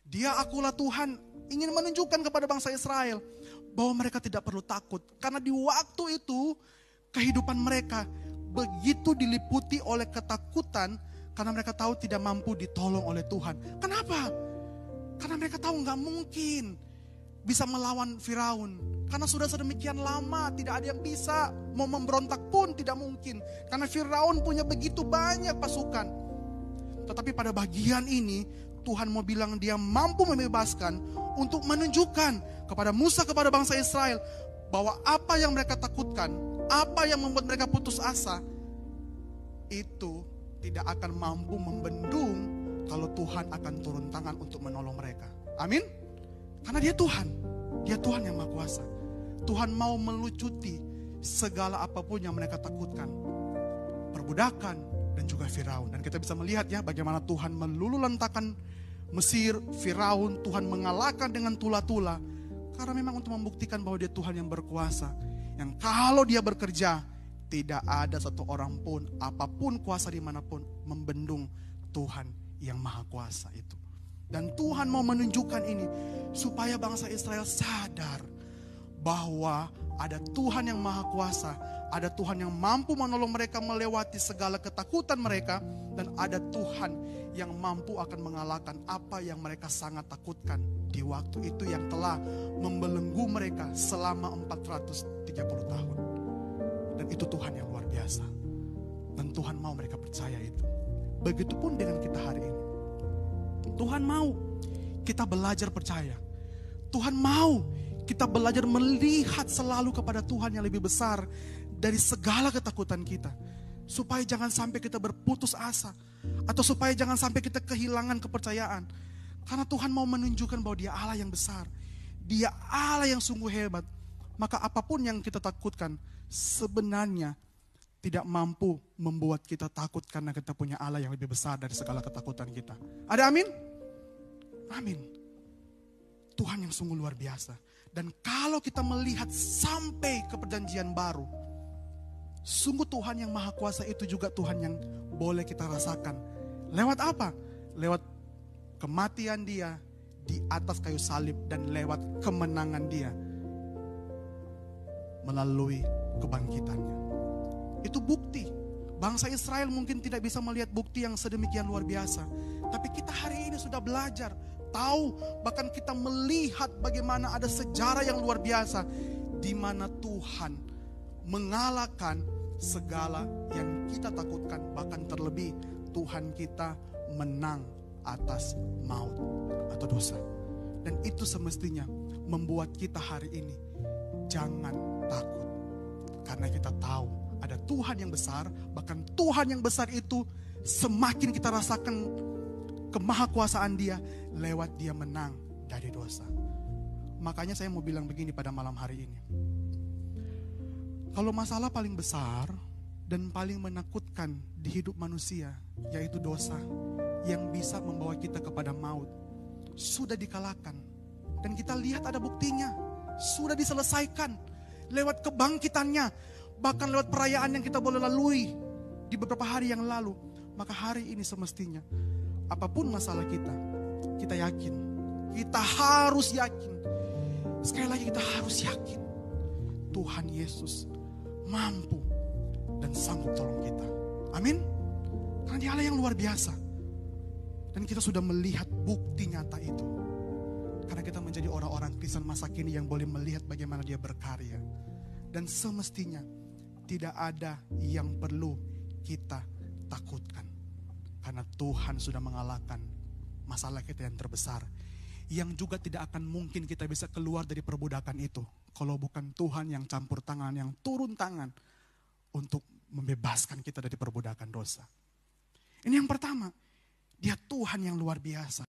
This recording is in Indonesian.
Dia akulah Tuhan ingin menunjukkan kepada bangsa Israel bahwa mereka tidak perlu takut. Karena di waktu itu kehidupan mereka begitu diliputi oleh ketakutan karena mereka tahu tidak mampu ditolong oleh Tuhan. Kenapa? Karena mereka tahu nggak mungkin bisa melawan Firaun. Karena sudah sedemikian lama tidak ada yang bisa. Mau memberontak pun tidak mungkin. Karena Firaun punya begitu banyak pasukan. Tetapi pada bagian ini Tuhan mau bilang dia mampu membebaskan untuk menunjukkan kepada Musa, kepada bangsa Israel bahwa apa yang mereka takutkan, apa yang membuat mereka putus asa, itu tidak akan mampu membendung kalau Tuhan akan turun tangan untuk menolong mereka. Amin? Karena dia Tuhan. Dia Tuhan yang Maha Kuasa. Tuhan mau melucuti segala apapun yang mereka takutkan. Perbudakan dan juga Firaun. Dan kita bisa melihat ya bagaimana Tuhan meluluhlantahkan Mesir, Firaun. Tuhan mengalahkan dengan tula-tula. Karena memang untuk membuktikan bahwa dia Tuhan yang berkuasa. Yang kalau dia bekerja, tidak ada satu orang pun, apapun kuasa dimanapun, membendung Tuhan yang Maha Kuasa itu. Dan Tuhan mau menunjukkan ini supaya bangsa Israel sadar bahwa ada Tuhan yang Maha Kuasa, ada Tuhan yang mampu menolong mereka melewati segala ketakutan mereka, dan ada Tuhan yang mampu akan mengalahkan apa yang mereka sangat takutkan di waktu itu yang telah membelenggu mereka selama 430 tahun. Dan itu Tuhan yang luar biasa. Dan Tuhan mau mereka percaya itu. Begitupun dengan kita hari ini. Tuhan mau kita belajar percaya. Tuhan mau kita belajar melihat selalu kepada Tuhan yang lebih besar dari segala ketakutan kita. Supaya jangan sampai kita berputus asa. Atau supaya jangan sampai kita kehilangan kepercayaan. Karena Tuhan mau menunjukkan bahwa dia Allah yang besar. Dia Allah yang sungguh hebat. Maka apapun yang kita takutkan sebenarnya tidak mampu membuat kita takut karena kita punya Allah yang lebih besar dari segala ketakutan kita. Ada amin? Amin. Tuhan yang sungguh luar biasa. Dan kalau kita melihat sampai ke perjanjian baru, sungguh Tuhan yang Maha Kuasa itu juga Tuhan yang boleh kita rasakan. Lewat apa? Lewat kematian dia di atas kayu salib dan lewat kemenangan dia melalui kebangkitannya. Itu bukti. Bangsa Israel mungkin tidak bisa melihat bukti yang sedemikian luar biasa. Tapi kita hari ini sudah belajar, tahu, bahkan kita melihat bagaimana ada sejarah yang luar biasa di mana Tuhan mengalahkan segala yang kita takutkan, bahkan terlebih Tuhan kita menang atas maut atau dosa. Dan itu semestinya membuat kita hari ini jangan takut. Karena kita tahu ada Tuhan yang besar, bahkan Tuhan yang besar itu semakin kita rasakan kemahakuasaan dia lewat dia menang dari dosa. Makanya saya mau bilang begini pada malam hari ini. Kalau masalah paling besar dan paling menakutkan di hidup manusia, yaitu dosa yang bisa membawa kita kepada maut, sudah dikalahkan. Dan kita lihat ada buktinya, sudah diselesaikan lewat kebangkitannya. Bahkan lewat perayaan yang kita boleh lalui di beberapa hari yang lalu. Maka hari ini semestinya apapun masalah kita, kita yakin. Kita harus yakin. Sekali lagi kita harus yakin. Tuhan Yesus mampu dan sanggup tolong kita. Amin. Karena dia Allah yang luar biasa. Dan kita sudah melihat bukti nyata itu. Karena kita menjadi orang-orang Kristen masa kini yang boleh melihat bagaimana dia berkarya. Dan semestinya tidak ada yang perlu kita takutkan. Karena Tuhan sudah mengalahkan masalah kita yang terbesar. Yang juga tidak akan mungkin kita bisa keluar dari perbudakan itu. Kalau bukan Tuhan yang campur tangan, yang turun tangan untuk membebaskan kita dari perbudakan dosa. Ini yang pertama, dia Tuhan yang luar biasa.